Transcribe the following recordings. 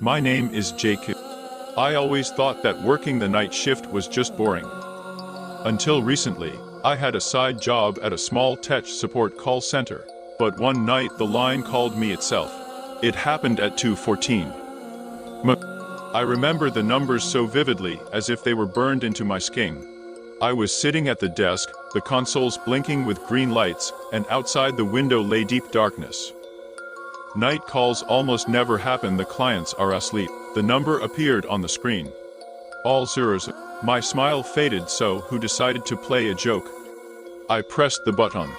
My name is Jake. I always thought that working the night shift was just boring. Until recently, I had a side job at a small tech support call center, but one night the line called me itself. It happened at 2:14. I remember the numbers so vividly, as if they were burned into my skin. I was sitting at the desk, the consoles blinking with green lights, and outside the window lay deep darkness. Night calls almost never happen, the clients are asleep. The number appeared on the screen. All zeros. My smile faded, so who decided to play a joke? I pressed the button.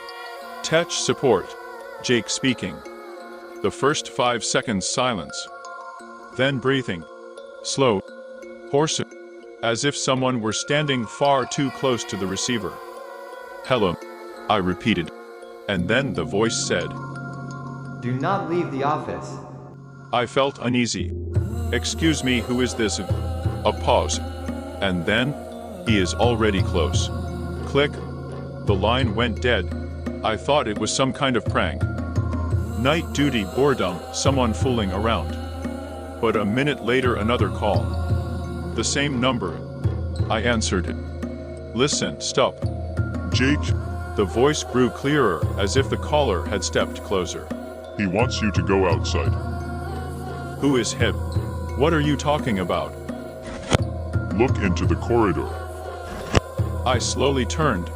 Tech support. Jake speaking. The first 5 seconds silence. Then breathing. Slow. Hoarse. As if someone were standing far too close to the receiver. Hello. I repeated. And then the voice said, "Do not leave the office." I felt uneasy. Excuse me, who is this? A pause. And then, he is already close. Click. The line went dead. I thought it was some kind of prank. Night duty, boredom, someone fooling around. But a minute later another call. The same number. I answered it. Listen, stop. Jake, The voice grew clearer, as if the caller had stepped closer. he wants you to go outside. Who is him? What are you talking about? Look into the corridor. I slowly turned.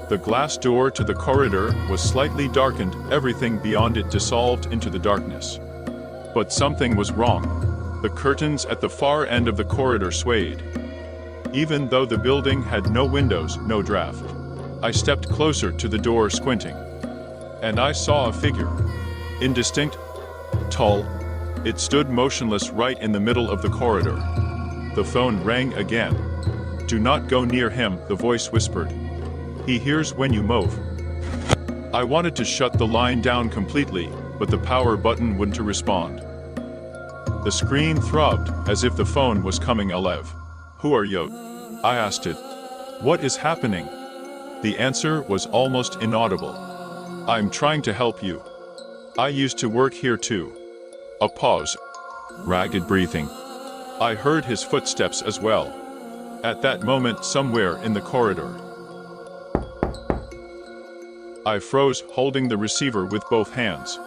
The glass door to the corridor was slightly darkened, everything beyond it dissolved into the darkness. But something was wrong. The curtains at the far end of the corridor swayed. Even though the building had no windows, no draft. I stepped closer to the door, squinting. And I saw a figure. Indistinct, tall. It stood motionless right in the middle of the corridor. The phone rang again. Do not go near him, the voice whispered. He hears when you move. I wanted to shut the line down completely, but the power button wouldn't respond. The screen throbbed, as if the phone was coming alive. Who are you? I asked it. What is happening? The answer was almost inaudible. I'm trying to help you. I used to work here too. A pause. Ragged breathing. I heard his footsteps as well. At that moment, somewhere in the corridor. I froze, holding the receiver with both hands.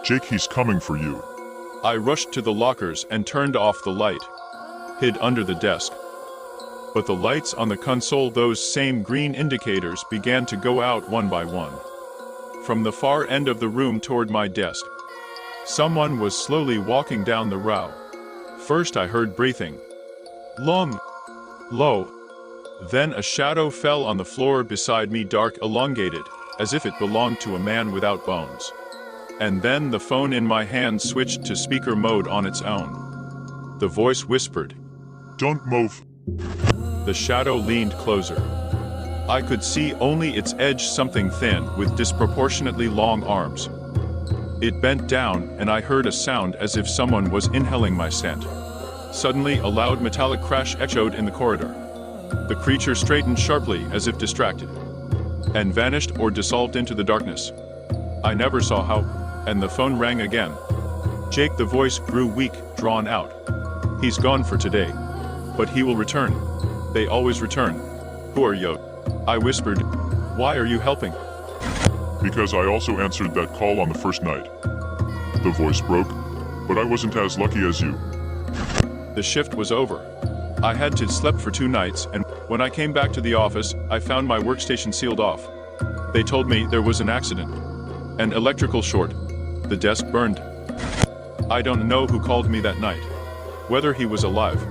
Jake, he's coming for you. I rushed to the lockers and turned off the light. Hid under the desk. But the lights on the console, those same green indicators, began to go out one by one. From the far end of the room toward my desk. Someone was slowly walking down the row. First I heard breathing. Long. Low. Then a shadow fell on the floor beside me, dark, elongated, as if it belonged to a man without bones. And then the phone in my hand switched to speaker mode on its own. The voice whispered. Don't move. The shadow leaned closer. I could see only its edge, something thin, with disproportionately long arms. It bent down, and I heard a sound as if someone was inhaling my scent. Suddenly, a loud metallic crash echoed in the corridor. The creature straightened sharply, as if distracted, and vanished or dissolved into the darkness. I never saw how, and the phone rang again. Jake, the voice grew weak, drawn out. He's gone for today. But he will return. They always return. Who are you? I whispered. Why are you helping? Because I also answered that call on the first night. The voice broke, but I wasn't as lucky as you. The shift was over. I had to sleep for 2 nights, and when I came back to the office, I found my workstation sealed off. They told me there was an accident. An electrical short. The desk burned. I don't know who called me that night. Whether he was alive.